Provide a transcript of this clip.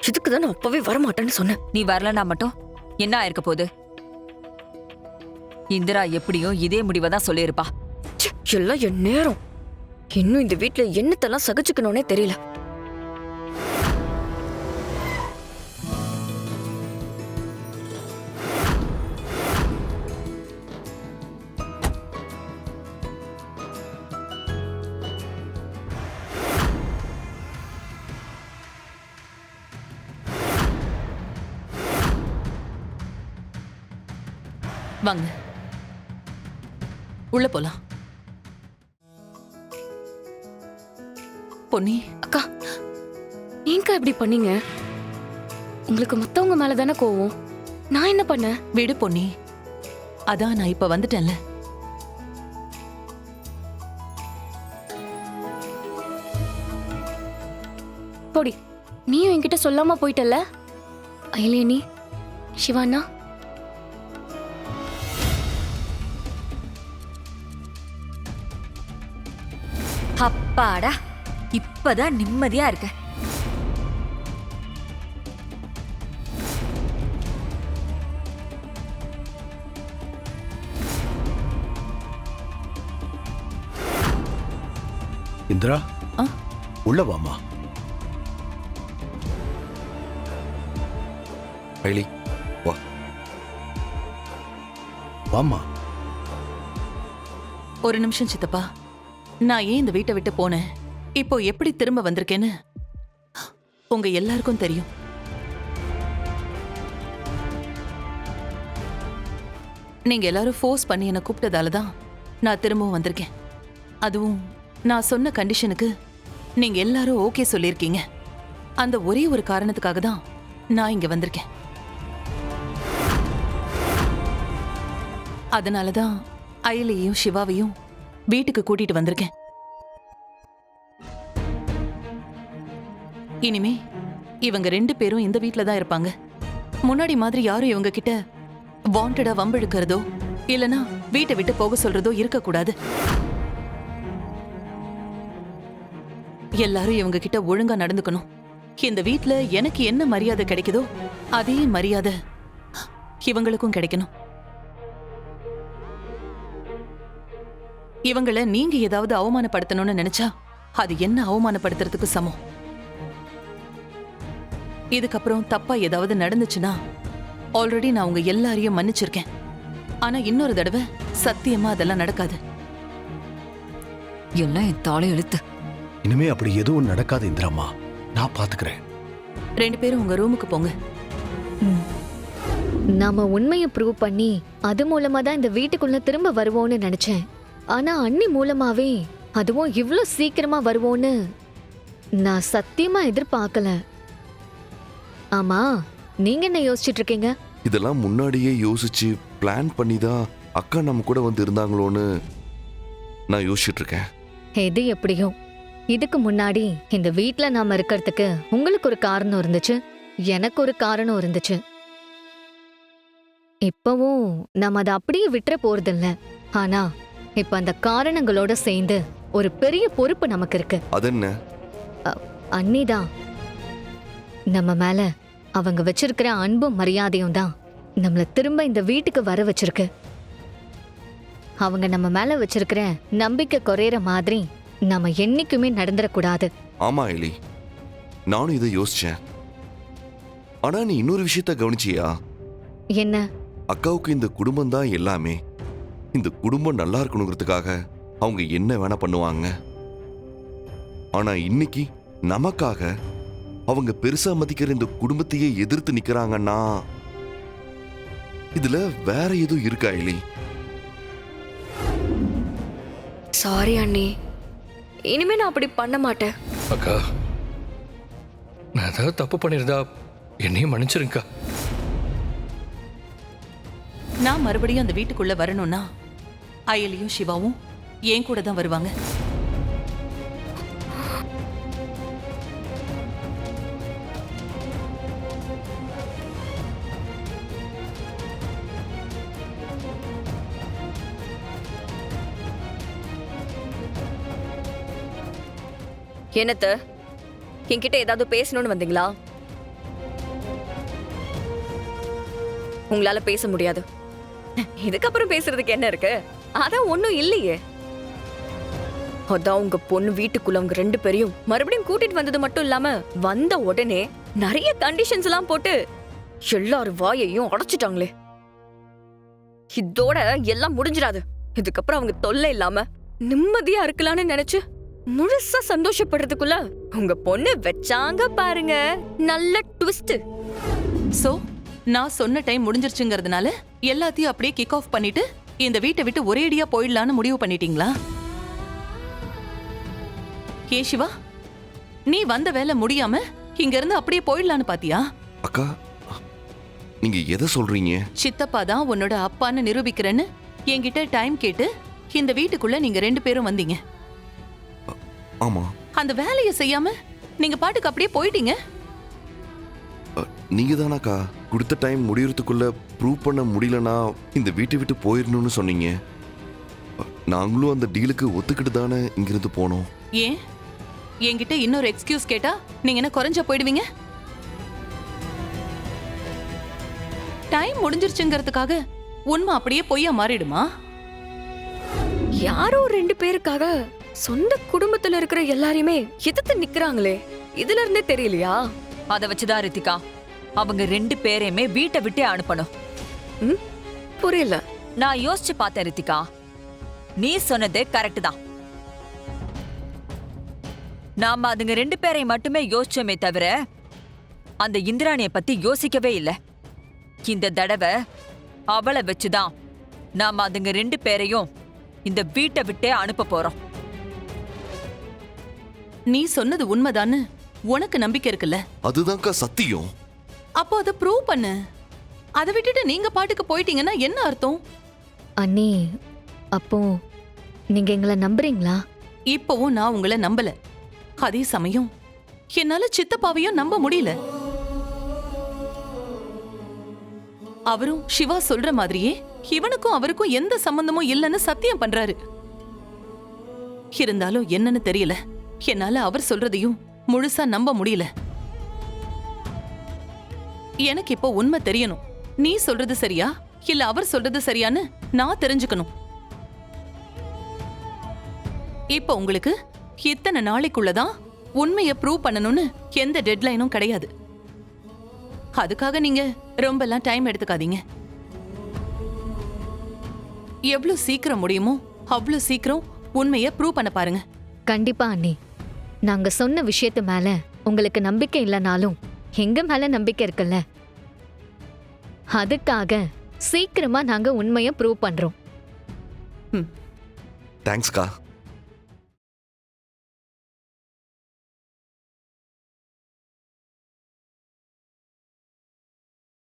இதுக்குதான் நான் அப்பவே வரமாட்டேன்னு சொன்னேன். நீ வரலனா மட்டும் என்ன ஆயிருக்க போகுது? இந்திரா எப்படியும் இதே முடிவை தான் சொல்லியிருப்பா. எல்லாம் என் நேரம். இன்னும் இந்த வீட்டுல என்னத்தெல்லாம் சகிச்சுக்கணும்னே தெரியல. வாங்க, உள்ள போலாம். பொன்னி அக்கா, ஏங்கா இப்படி பண்ணீங்க? உங்களுக்கு மத்தவங்க மேலதானே கோவம். நான் என்ன பண்ண? விடு பொன்னி, அதான் நான் இப்ப வந்துட்டேன்ல. போடி, நீயும் என்கிட்ட சொல்லாம போயிட்டல. அயலேனி, சிவானா, அப்பாடா, இப்பதான் நிம்மதியா இருக்க. இந்திரா, உள்ள வாமா. ஐலி, வா. வாமா. ஒரு நிமிஷம் சித்தப்பா. நான் ஏன் இந்த வீட்டை விட்டு போனேன், இப்போ எப்படி திரும்ப வந்திருக்கேன்னு உங்க எல்லாருக்கும் தெரியும். நீங்க எல்லாரும் ஃபோர்ஸ் பண்ணி என்னை கூப்பிட்டதால தான் நான் திரும்பவும் வந்திருக்கேன். அதுவும் நான் சொன்ன கண்டிஷனுக்கு நீங்க எல்லாரும் ஓகே சொல்லியிருக்கீங்க. அந்த ஒரே ஒரு காரணத்துக்காக தான் நான் இங்க வந்திருக்கேன். அதனாலதான் அயலையும் சிவாவையும் வீட்டுக்கு கூட்டிட்டு வந்திருக்கேன். இனிமே இவங்க 2 பேரும் இந்த வீட்ல தான் இருப்பாங்க. முன்னாடி மாதிரி யாரும் இவங்க கிட்ட வாண்டடா வம்பிழுக்கிறதோ இல்லனா வீட்டை விட்டு போக சொல்றதோ இருக்கக்கூடாது. எல்லாரும் இவங்க கிட்ட ஒழுங்கா நடந்துக்கணும். இந்த வீட்ல எனக்கு என்ன மரியாதை கிடைக்குதோ அதே மரியாதை இவங்களுக்கும் கிடைக்கணும். இவங்கள நீங்க ஏதாவது அவமானப்படுத்தணும்னு நினைச்சா அது என்ன அவமானப்படுத்துறதுக்கு சமம். இதுக்கப்புறம் தப்பா ஏதாவது நடந்துச்சுன்னா ஆல்ரெடி நான் உங்க எல்லாரையும் மன்னிச்சிருக்கேன். ஆனா இன்னொரு தடவை சத்தியமா அதெல்லாம் நடக்காது. எல்லாம் என் தாளை எழுத்து. இனிமே அப்படி எதுவும் நடக்காது இந்திராமா, நான் பாத்துக்கிறேன். 2 பேரும் உங்க ரூமுக்கு போங்க. நாம உண்மையை ப்ரூவ் பண்ணி அது மூலமா தான் இந்த வீட்டுக்குள்ள திரும்ப வருவோம்னு நினைச்சேன். ஆனா அண்ணி மூலமாவே அதுவும் இவ்ளோ சீக்கிரமா வருவோன்னு நான் சத்தியமா எதிர்பார்க்கல. ஆமா, நீங்க என்ன யோசிச்சுட்டு இருக்கீங்க? இதெல்லாம் முன்னாடியே யோசிச்சு பிளான் பண்ணி தான் அக்கா நம்ம கூட வந்து இருந்தாங்களோன்னு நான் யோசிச்சுட்டு இருக்கேன். எது எப்படியோ இதுக்கு முன்னாடி இந்த வீட்ல நாம இருக்கிறதுக்கு உங்களுக்கு ஒரு காரணம் இருந்துச்சு, எனக்கு ஒரு காரணம் இருந்துச்சு. இப்பவும் நாம அதை அப்படியே விட்டுற போறதில்ல. ஆனா இப்ப அந்த காரணங்களோட சேர்ந்து ஒரு பெரிய பொறுப்பு நமக்கு இருக்கு. அதென்ன? அண்ணிதான். நம்ம மேல அவங்க வச்சிருக்கிற அன்பும் மரியாதையும் தான் நம்மள திரும்ப இந்த வீட்டுக்கு வர வச்சிருக்கு. அவங்க நம்ம மேல வச்சிருக்கிற நம்பிக்கை குறையற மாதிரி நாம என்னைக்குமே நடந்துடக்கூடாது. ஆமா ஐலி, நானும் இதை யோசிச்சேன். ஆனா நீ இன்னொரு விஷயத்த கவனிச்சியா? என்ன? அக்காவுக்கு இந்த குடும்பம் தான் எல்லாமே. இந்த குடும்பம் நல்லா இருக்கணுங்கிறதுக்காக அவங்க என்ன வேணா பண்ணுவாங்க. ஆனா இன்னைக்கு நமக்காக அவங்க பெருசா மதிக்கிற இந்த குடும்பத்தையே எதிர்த்து நிக்கிறாங்கன்னா இதுல வேற எதுவும் இருக்கா ஐலி? சாரி அண்ணி, இனிமே நான் அப்படி பண்ண மாட்டேன். அக்கா, நான் ஏதாவது தப்பு பண்ணிருந்தா என்னையும் மன்னிச்சிருக்கா. நான் மறுபடியும் அந்த வீட்டுக்குள்ள வரணும்னா அயலியும் சிவாவும் என் கூட தான் வருவாங்க. என்னத்த என்கிட்ட ஏதாவது பேசணும்னு வந்தீங்களா? உங்களால பேச முடியாது. இதுக்கப்புறம் பேசுறதுக்கு என்ன இருக்கு? அதான் ஒண்ணும் இல்லையே. அதான் உங்க பொண்ணு வீட்டுக்குள்ள அவங்க 2 பேரையும் மறுபடியும் கூட்டிட்டு வந்தது மட்டும் இல்லாம வந்த உடனே நிறைய கண்டிஷன்ஸ் எல்லாம் போட்டு எல்லாரும் வாயையும் அடைச்சிட்டாங்களே. இதோட எல்லாம் முடிஞ்சிடாது. இதுக்கப்புறம் அவங்க தொல்லை இல்லாம நிம்மதியா இருக்கலாம்னு நினைச்சு முழுசா சந்தோஷப்படுறதுக்குள்ள உங்க பொண்ணு வச்சாங்க பாருங்க நல்ல ட்விஸ்ட். சோ நான் சொன்ன டைம் முடிஞ்சிருச்சுங்கிறதுனால எல்லாத்தையும் அப்படியே கிக் ஆஃப் பண்ணிட்டு இந்த வீட்டை விட்டு ஒரேடியா போயிடலான்னு முடிவு பண்ணிட்டீங்களா? ஏ சிவா, நீ வந்த வேலை முடியாம இங்க இருந்து அப்படியே போயிடலான்னு பாத்தியா? அக்கா, நீங்க எதை சொல்றீங்க? சித்தப்பா தான் உன்னோட அப்பான்னு நிரூபிக்கிறேன்னு என்கிட்ட டைம் கேட்டு இந்த வீட்டுக்குள்ள நீங்க 2 பேரும் வந்தீங்க. ஆமா. அந்த வேலையை செய்யாம நீங்க பாட்டுக்கு அப்படியே போயிட்டீங்க. நீங்க தானாக்கா கொடுத்த டைம் முடியறதுக்குள்ள ப்ரூவ் பண்ண முடியலனா இந்த வீட்டை விட்டு போயிடணும்னு சொன்னீங்க. நாங்களும் அந்த டீலுக்கு ஒத்துக்கிட்டு தானே இங்கிருந்து போனோம். ஏன் என்கிட்ட இன்னொரு எக்ஸ்கியூஸ் கேட்டா நீங்க என்ன குறைஞ்ச போயிடுவீங்க? டைம் முடிஞ்சிருச்சுங்கிறதுக்காக உண்மை அப்படியே பொய்யா மாறிடுமா? யாரோ 2 பேருக்காக சொந்த குடும்பத்துல இருக்கிற எல்லாரையுமே எதிர்த்து நிக்கிறாங்களே, இதுல இருந்தே தெரியலையா? அதை வச்சுதான் ரித்திகா அவங்க 2 பேரையுமே வீட்டை விட்டே அனுப்பணும். புரியல. நான் யோசிச்சு பார்த்தேன் ரித்திகா, நீ சொன்னது கரெக்ட் தான். நாம அதுங்க 2 பேரை மட்டுமே யோசிச்சோமே தவிர அந்த இந்திராணிய பத்தி யோசிக்கவே இல்லை. இந்த தடவை அவளை வச்சுதான் நாம அதுங்க 2 பேரையும் இந்த வீட்டை விட்டே அனுப்ப போறோம். நீ சொன்னது உண்மைதான்னு உனக்கு நம்பிக்கை இருக்குல்ல? அதுதான்க்கா சத்தியம். அப்போ அதை ப்ரூவ் பண்ணு. அதை விட்டுட்டு நீங்க பாட்டுக்கு போயிட்டீங்கன்னா என்ன அர்த்தம்? அண்ணி, அப்போ நீங்க எங்களை நம்புறீங்களா? இப்பவும் நான் உங்களை நம்பல. அதே சமயம் என்னால சித்தப்பாவையும் நம்ப முடியல. அவரும் சிவா சொல்ற மாதிரியே இவனுக்கும் அவருக்கும் எந்த சம்பந்தமும் இல்லைன்னு சத்தியம் பண்றாரு. இருந்தாலும் என்னன்னு தெரியல, என்னால அவர் சொல்றதையும் முழுசா நம்ப முடியல. எனக்கு இப்போ உண்மை தெரியணும். நீ சொல்றது சரியா இல்ல அவர் சொல்றது சரியான்னு நான் தெரிஞ்சுக்கணும். இப்போ உங்களுக்கு இத்தனை நாளைக்குள்ளதான் உண்மையை ப்ரூவ் பண்ணணும்னு எந்த டெட்லைனும் கிடையாது. அதுக்காக நீங்க ரொம்பலாம் டைம் எடுத்துக்காதீங்க. எவ்வளவு சீக்கிரம் முடியுமோ அவ்வளவு சீக்கிரம் உண்மையை ப்ரூவ் பண்ண பாருங்க. கண்டிப்பா அண்ணி. நாங்க சொன்ன விஷயத்து மேல உங்களுக்கு நம்பிக்கை இல்லைனாலும் எங்க மேல நம்பிக்கை இருக்குல்ல, அதுக்காக சீக்கிரமா நாங்க உண்மையை ப்ரூவ் பண்றோம். தேங்க்ஸ்க்கா.